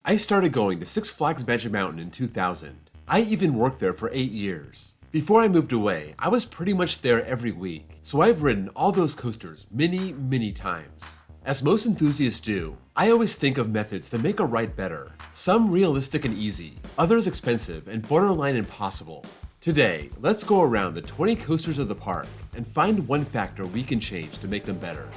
I started going to Six Flags Magic Mountain in 2000. I even worked there for 8 years. Before I moved away, I was pretty much there every week, so I've ridden all those coasters many times. As most enthusiasts do, I always think of methods that make a ride better. Some realistic and easy, others expensive and borderline impossible. Today, let's go around the 20 coasters of the park and find one factor we can change to make them better.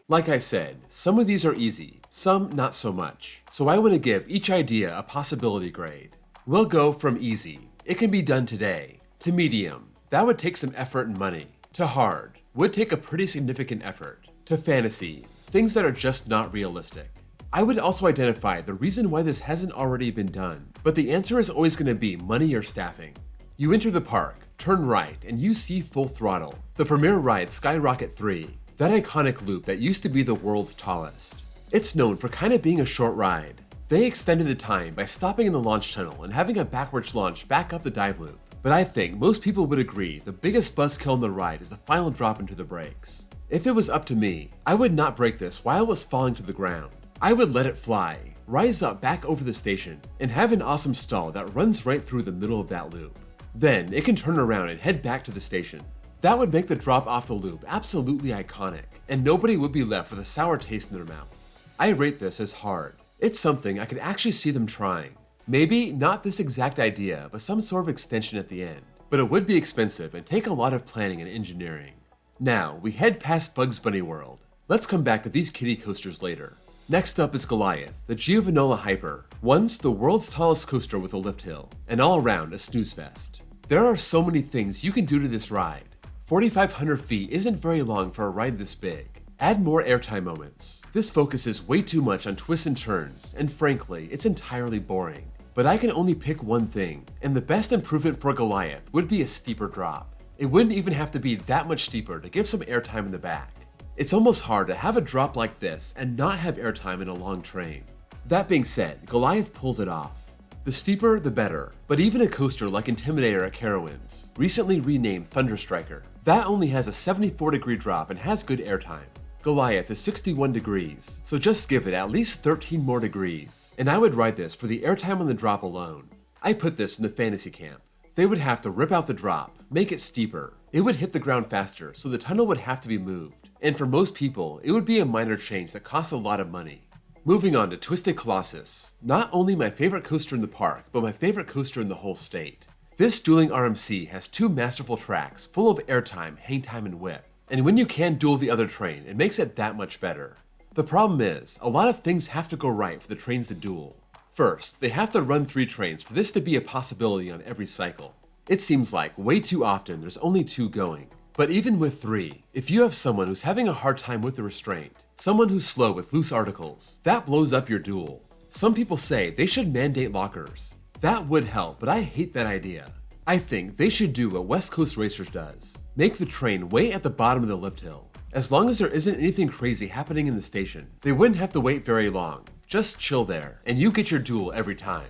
Like I said, some of these are easy, some not so much, so I want to give each idea a possibility grade. We'll go from easy, it can be done today, to medium, that would take some effort and money, to hard, would take a pretty significant effort, to fantasy, things that are just not realistic. I would also identify the reason why this hasn't already been done, but the answer is always going to be money or staffing. You enter the park, turn right, and you see Full Throttle, the premier ride Skyrocket 3. That iconic loop that used to be the world's tallest. It's known for kind of being a short ride. They extended the time by stopping in the launch tunnel and having a backwards launch back up the dive loop. But I think most people would agree the biggest buzzkill on the ride is the final drop into the brakes. If it was up to me, I would not break this while it was falling to the ground. I would let it fly, rise up back over the station, and have an awesome stall that runs right through the middle of that loop. Then it can turn around and head back to the station. That would make the drop off the loop absolutely iconic, and nobody would be left with a sour taste in their mouth. I rate this as hard. It's something I could actually see them trying. Maybe not this exact idea, but some sort of extension at the end. But it would be expensive and take a lot of planning and engineering. Now, we head past Bugs Bunny World. Let's come back to these kiddie coasters later. Next up is Goliath, the Giovanola Hyper, once the world's tallest coaster with a lift hill, and all around a snooze fest. There are so many things you can do to this ride. 4,500 feet isn't very long for a ride this big. Add more airtime moments. This focuses way too much on twists and turns, and frankly, it's entirely boring. But I can only pick one thing, and the best improvement for Goliath would be a steeper drop. It wouldn't even have to be that much steeper to give some airtime in the back. It's almost hard to have a drop like this and not have airtime in a long train. That being said, Goliath pulls it off. The steeper, the better, but even a coaster like Intimidator at Carowinds, recently renamed Thunderstriker, that only has a 74-degree drop and has good airtime. Goliath is 61 degrees, so just give it at least 13 more degrees, and I would ride this for the airtime on the drop alone. I put this in the fantasy camp. They would have to rip out the drop, make it steeper. It would hit the ground faster, so the tunnel would have to be moved, and for most people, it would be a minor change that costs a lot of money. Moving on to Twisted Colossus, not only my favorite coaster in the park, but my favorite coaster in the whole state. This dueling RMC has two masterful tracks full of airtime, hang time, and whip. And when you can duel the other train, it makes it that much better. The problem is, a lot of things have to go right for the trains to duel. First, they have to run 3 trains for this to be a possibility on every cycle. It seems like way too often there's only 2 going. But even with 3, if you have someone who's having a hard time with the restraint, someone who's slow with loose articles, that blows up your duel. Some people say they should mandate lockers. That would help, but I hate that idea. I think they should do what West Coast Racers does. Make the train wait at the bottom of the lift hill. As long as there isn't anything crazy happening in the station, they wouldn't have to wait very long. Just chill there, and you get your duel every time.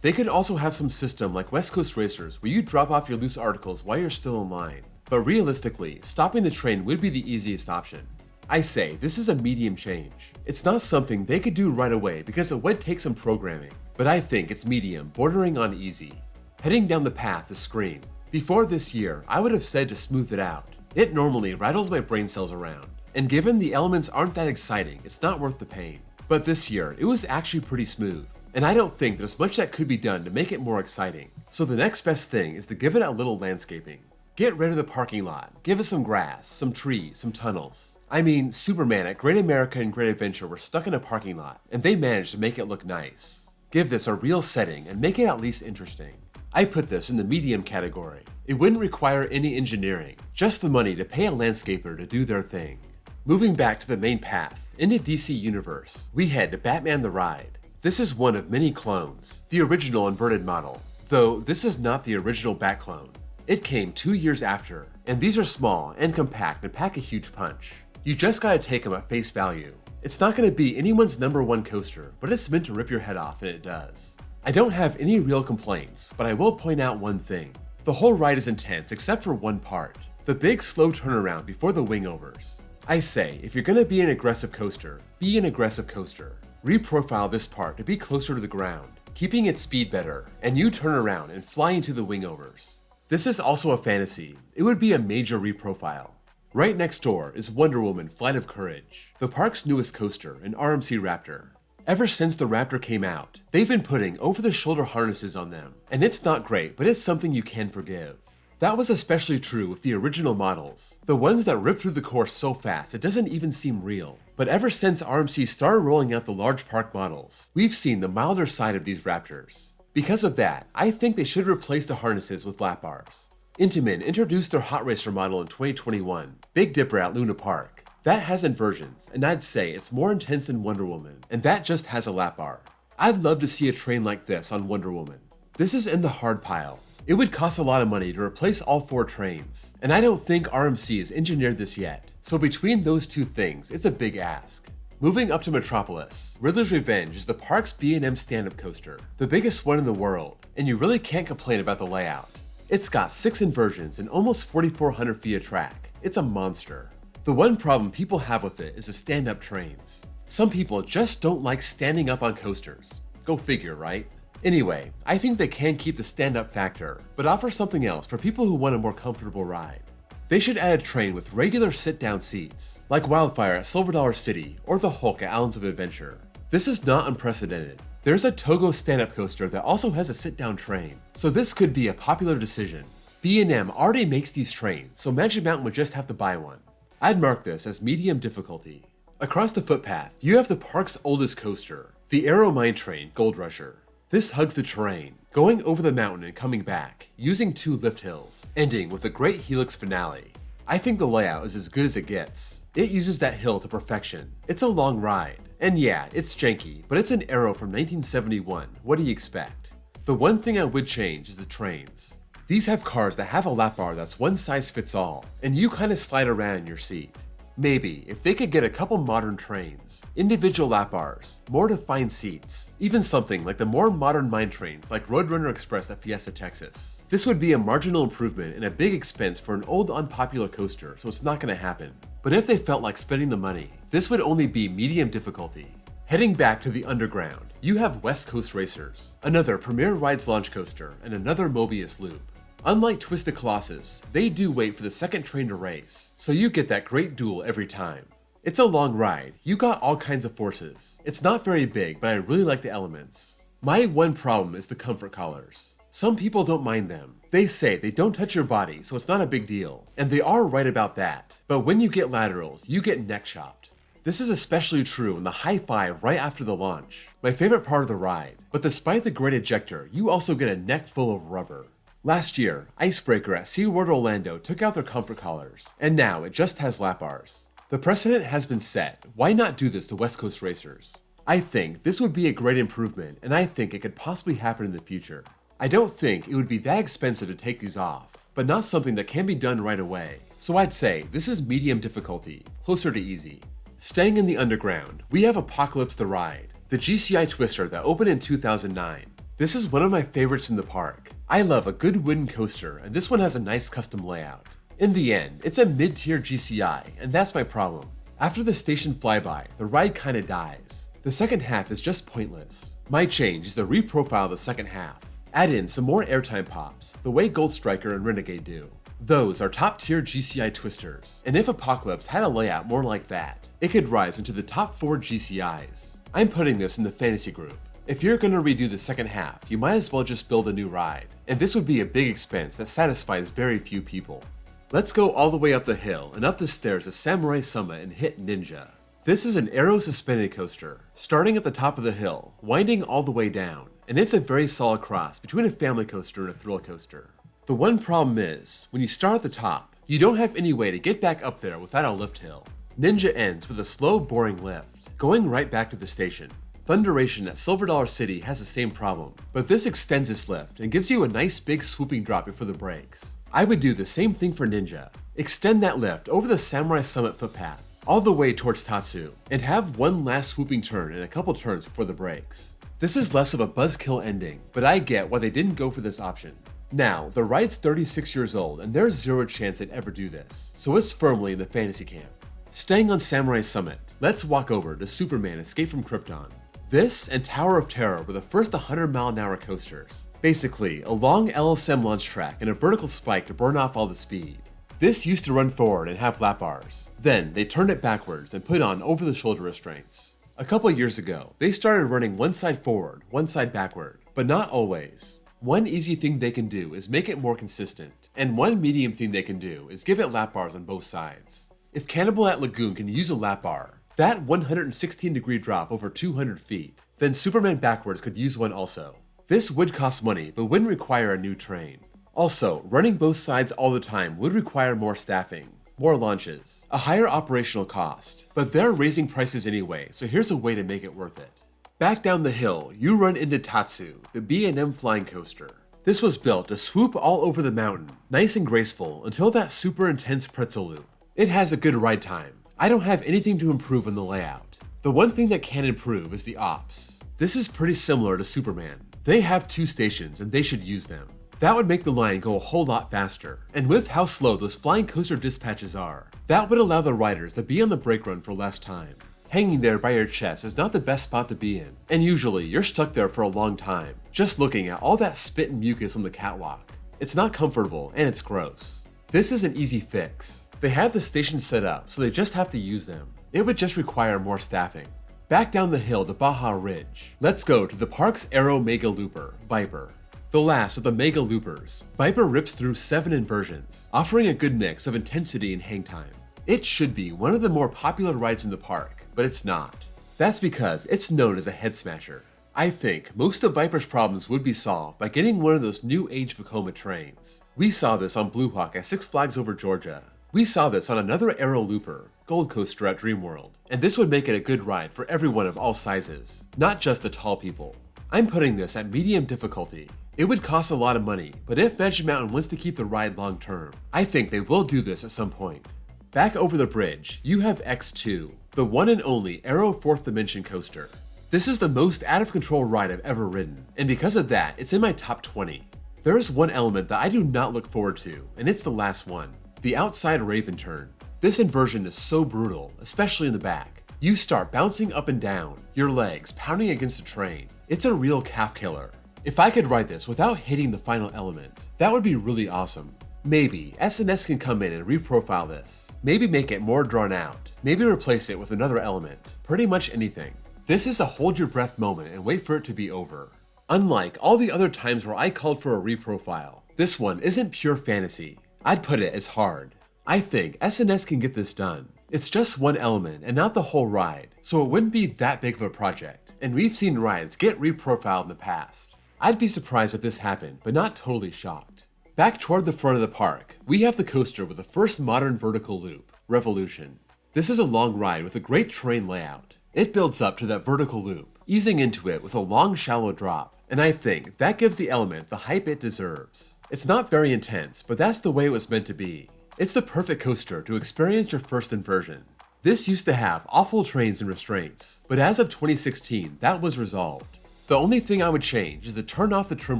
They could also have some system like West Coast Racers where you drop off your loose articles while you're still in line. But realistically, stopping the train would be the easiest option. I say this is a medium change. It's not something they could do right away because it would take some programming, but I think it's medium, bordering on easy. Heading down the path to Scream. Before this year, I would have said to smooth it out. It normally rattles my brain cells around, and given the elements aren't that exciting, it's not worth the pain. But this year, it was actually pretty smooth, and I don't think there's much that could be done to make it more exciting. So the next best thing is to give it a little landscaping. Get rid of the parking lot, give it some grass, some trees, some tunnels. I mean, Superman at Great America and Great Adventure were stuck in a parking lot, and they managed to make it look nice. Give this a real setting and make it at least interesting. I put this in the medium category. It wouldn't require any engineering, just the money to pay a landscaper to do their thing. Moving back to the main path, into DC Universe, we head to Batman the Ride. This is one of many clones, the original inverted model, though this is not the original Bat clone. It came 2 years after, and these are small and compact and pack a huge punch. You just gotta take them at face value. It's not gonna be anyone's #1 coaster, but it's meant to rip your head off, and it does. I don't have any real complaints, but I will point out one thing. The whole ride is intense except for one part, the big slow turnaround before the wingovers. I say, if you're gonna be an aggressive coaster, be an aggressive coaster. Reprofile this part to be closer to the ground, keeping its speed better, and you turn around and fly into the wingovers. This is also a fantasy. It would be a major reprofile. Right next door is Wonder Woman Flight of Courage, the park's newest coaster, an RMC Raptor. Ever since the Raptor came out, they've been putting over-the-shoulder harnesses on them, and it's not great, but it's something you can forgive. That was especially true with the original models, the ones that rip through the course so fast it doesn't even seem real. But ever since RMC started rolling out the large park models, we've seen the milder side of these Raptors. Because of that, I think they should replace the harnesses with lap bars. Intamin introduced their Hot Racer model in 2021, Big Dipper at Luna Park. That has inversions, and I'd say it's more intense than Wonder Woman, and that just has a lap bar. I'd love to see a train like this on Wonder Woman. This is in the hard pile. It would cost a lot of money to replace all 4 trains, and I don't think RMC has engineered this yet, so between those two things, it's a big ask. Moving up to Metropolis, Riddler's Revenge is the park's B&M stand-up coaster, the biggest one in the world, and you really can't complain about the layout. It's got 6 inversions and almost 4,400 feet of track. It's a monster. The one problem people have with it is the stand-up trains. Some people just don't like standing up on coasters. Go figure, right? Anyway, I think they can keep the stand-up factor, but offer something else for people who want a more comfortable ride. They should add a train with regular sit-down seats, like Wildfire at Silver Dollar City or the Hulk at Islands of Adventure. This is not unprecedented. There's a Togo stand-up coaster that also has a sit-down train, so this could be a popular decision. B&M already makes these trains, so Magic Mountain would just have to buy one. I'd mark this as medium difficulty. Across the footpath, you have the park's oldest coaster, the Aom Mine Train Gold Rusher. This hugs the terrain, going over the mountain and coming back, using 2 lift hills, ending with a great helix finale. I think the layout is as good as it gets. It uses that hill to perfection. It's a long ride. And yeah, it's janky, but it's an Arrow from 1971. What do you expect? The one thing I would change is the trains. These have cars that have a lap bar that's one size fits all, and you kind of slide around in your seat. Maybe, if they could get a couple modern trains, individual lap bars, more defined seats, even something like the more modern mine trains like Roadrunner Express at Fiesta, Texas. This would be a marginal improvement and a big expense for an old unpopular coaster, so it's not going to happen. But if they felt like spending the money, this would only be medium difficulty. Heading back to the underground, you have West Coast Racers, another Premier Rides launch coaster, and another Mobius loop. Unlike Twisted Colossus, they do wait for the second train to race, so you get that great duel every time. It's a long ride, you got all kinds of forces. It's not very big, but I really like the elements. My one problem is the comfort collars. Some people don't mind them. They say they don't touch your body, so it's not a big deal. And they are right about that. But when you get laterals, you get neck chopped. This is especially true in the high five right after the launch, my favorite part of the ride. But despite the great ejector, you also get a neck full of rubber. Last year, Icebreaker at SeaWorld Orlando took out their comfort collars, and now it just has lap bars. The precedent has been set. Why not do this to West Coast Racers? I think this would be a great improvement, and I think it could possibly happen in the future. I don't think it would be that expensive to take these off, but not something that can be done right away. So I'd say this is medium difficulty, closer to easy. Staying in the underground, we have Apocalypse the Ride, the GCI twister that opened in 2009. This is one of my favorites in the park. I love a good wooden coaster, and this one has a nice custom layout. In the end, it's a mid-tier GCI, and that's my problem. After the station flyby, the ride kinda dies. The second half is just pointless. My change is to reprofile the second half. Add in some more airtime pops, the way Gold Striker and Renegade do. Those are top-tier GCI twisters, and if Apocalypse had a layout more like that, it could rise into the top 4 GCIs. I'm putting this in the fantasy group. If you're gonna redo the second half, you might as well just build a new ride, and this would be a big expense that satisfies very few people. Let's go all the way up the hill and up the stairs to Samurai Summit and hit Ninja. This is an aero suspended coaster, starting at the top of the hill, winding all the way down, and it's a very solid cross between a family coaster and a thrill coaster. The one problem is, when you start at the top, you don't have any way to get back up there without a lift hill. Ninja ends with a slow, boring lift, going right back to the station. Thunderation at Silver Dollar City has the same problem, but this extends its lift and gives you a nice big swooping drop before the brakes. I would do the same thing for Ninja. Extend that lift over the Samurai Summit footpath, all the way towards Tatsu, and have one last swooping turn and a couple turns before the brakes. This is less of a buzzkill ending, but I get why they didn't go for this option. Now, the ride's 36 years old and there's zero chance they'd ever do this, so it's firmly in the fantasy camp. Staying on Samurai Summit, let's walk over to Superman Escape from Krypton. This and Tower of Terror were the first 100-mile-an-hour coasters. Basically, a long LSM launch track and a vertical spike to burn off all the speed. This used to run forward and have lap bars. Then, they turned it backwards and put on over-the-shoulder restraints. A couple years ago, they started running one side forward, one side backward, but not always. One easy thing they can do is make it more consistent, and one medium thing they can do is give it lap bars on both sides. If Cannibal at Lagoon can use a lap bar, that 116-degree drop over 200 feet, then Superman Backwards could use one also. This would cost money, but wouldn't require a new train. Also, running both sides all the time would require more staffing, more launches, a higher operational cost, but they're raising prices anyway, so here's a way to make it worth it. Back down the hill, you run into Tatsu, the B&M flying coaster. This was built to swoop all over the mountain, nice and graceful, until that super intense pretzel loop. It has a good ride time. I don't have anything to improve on the layout. The one thing that can improve is the ops. This is pretty similar to Superman. They have 2 stations and they should use them. That would make the line go a whole lot faster, and with how slow those flying coaster dispatches are, that would allow the riders to be on the brake run for less time. Hanging there by your chest is not the best spot to be in, and usually you're stuck there for a long time, just looking at all that spit and mucus on the catwalk. It's not comfortable and it's gross. This is an easy fix. They have the stations set up, so they just have to use them. It would just require more staffing. Back down the hill to Baja Ridge. Let's go to the park's Aero Mega Looper, Viper. The last of the Mega Loopers, Viper rips through 7 inversions, offering a good mix of intensity and hang time. It should be one of the more popular rides in the park, but it's not. That's because it's known as a head smasher. I think most of Viper's problems would be solved by getting one of those new age Vekoma trains. We saw this on Blue Hawk at Six Flags Over Georgia. We saw this on another Aero Looper, Gold Coaster at Dreamworld, and this would make it a good ride for everyone of all sizes, not just the tall people. I'm putting this at medium difficulty. It would cost a lot of money, but if Magic Mountain wants to keep the ride long term, I think they will do this at some point. Back over the bridge, you have X2, the one and only Aero 4th Dimension coaster. This is the most out of control ride I've ever ridden, and because of that, it's in my top 20. There is one element that I do not look forward to, and it's the last one. The outside Raven turn. This inversion is so brutal, especially in the back. You start bouncing up and down, your legs pounding against the train. It's a real calf killer. If I could ride this without hitting the final element, that would be really awesome. Maybe SNS can come in and reprofile this. Maybe make it more drawn out. Maybe replace it with another element. Pretty much anything. This is a hold your breath moment and wait for it to be over. Unlike all the other times where I called for a reprofile, this one isn't pure fantasy. I'd put it as hard. I think SNS can get this done. It's just one element and not the whole ride, so it wouldn't be that big of a project, and we've seen rides get reprofiled in the past. I'd be surprised if this happened, but not totally shocked. Back toward the front of the park, we have the coaster with the first modern vertical loop, Revolution. This is a long ride with a great train layout. It builds up to that vertical loop, easing into it with a long shallow drop, and I think that gives the element the hype it deserves. It's not very intense, but that's the way it was meant to be. It's the perfect coaster to experience your first inversion. This used to have awful trains and restraints, but as of 2016, that was resolved. The only thing I would change is to turn off the trim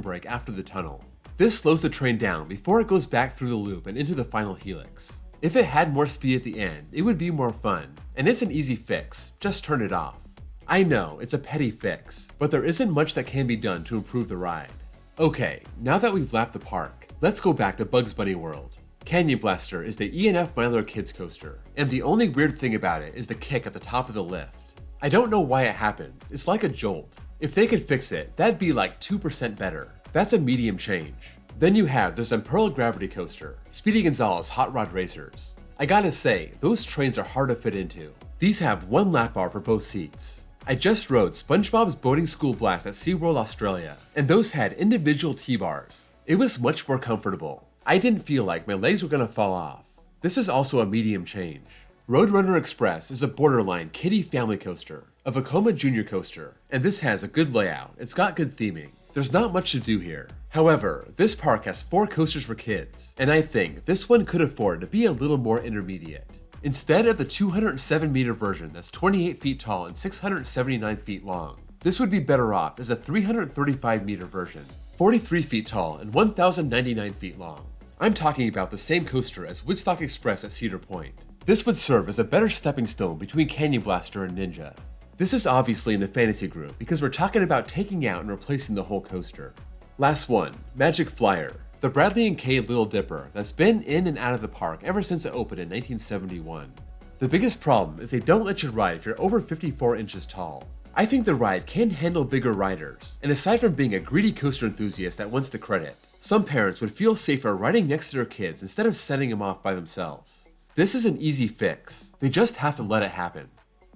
brake after the tunnel. This slows the train down before it goes back through the loop and into the final helix. If it had more speed at the end, it would be more fun, and it's an easy fix, just turn it off. I know, it's a petty fix, but there isn't much that can be done to improve the ride. Okay, now that we've lapped the park, let's go back to Bugs Bunny World. Canyon Blaster is the E&F My Little Kids coaster, and the only weird thing about it is the kick at the top of the lift. I don't know why it happened, it's like a jolt. If they could fix it, that'd be like 2% better. That's a medium change. Then you have the Zamperla Gravity Coaster, Speedy Gonzales Hot Rod Racers. I gotta say, those trains are hard to fit into. These have one lap bar for both seats. I just rode SpongeBob's Boating School Blast at SeaWorld Australia, and those had individual T-bars. It was much more comfortable. I didn't feel like my legs were gonna fall off. This is also a medium change. Roadrunner Express is a borderline kiddie family coaster, a Vekoma Junior coaster, and this has a good layout. It's got good theming. There's not much to do here. However, this park has 4 coasters for kids, and I think this one could afford to be a little more intermediate. Instead of the 207-meter version that's 28 feet tall and 679 feet long, This would be better off as a 335-meter version, 43 feet tall and 1,099 feet long. I'm talking about the same coaster as Woodstock Express at Cedar Point. This would serve as a better stepping stone between Canyon Blaster and Ninja. This is obviously in the fantasy group because we're talking about taking out and replacing the whole coaster. Last one, Magic Flyer, the Bradley and Kay Little Dipper that's been in and out of the park ever since it opened in 1971. The biggest problem is they don't let you ride if you're over 54 inches tall. I think the ride can handle bigger riders, and aside from being a greedy coaster enthusiast that wants the credit, some parents would feel safer riding next to their kids instead of setting them off by themselves. This is an easy fix, they just have to let it happen.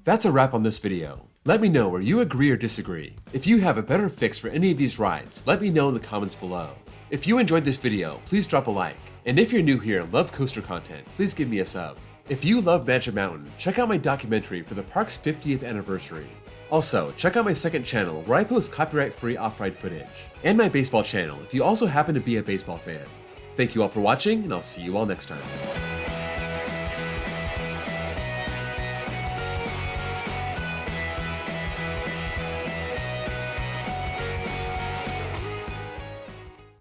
That's a wrap on this video. Let me know where you agree or disagree. If you have a better fix for any of these rides, let me know in the comments below. If you enjoyed this video, please drop a like. And if you're new here and love coaster content, please give me a sub. If you love Magic Mountain, check out my documentary for the park's 50th anniversary. Also, check out my second channel where I post copyright-free off-ride footage, and my baseball channel if you also happen to be a baseball fan. Thank you all for watching, and I'll see you all next time.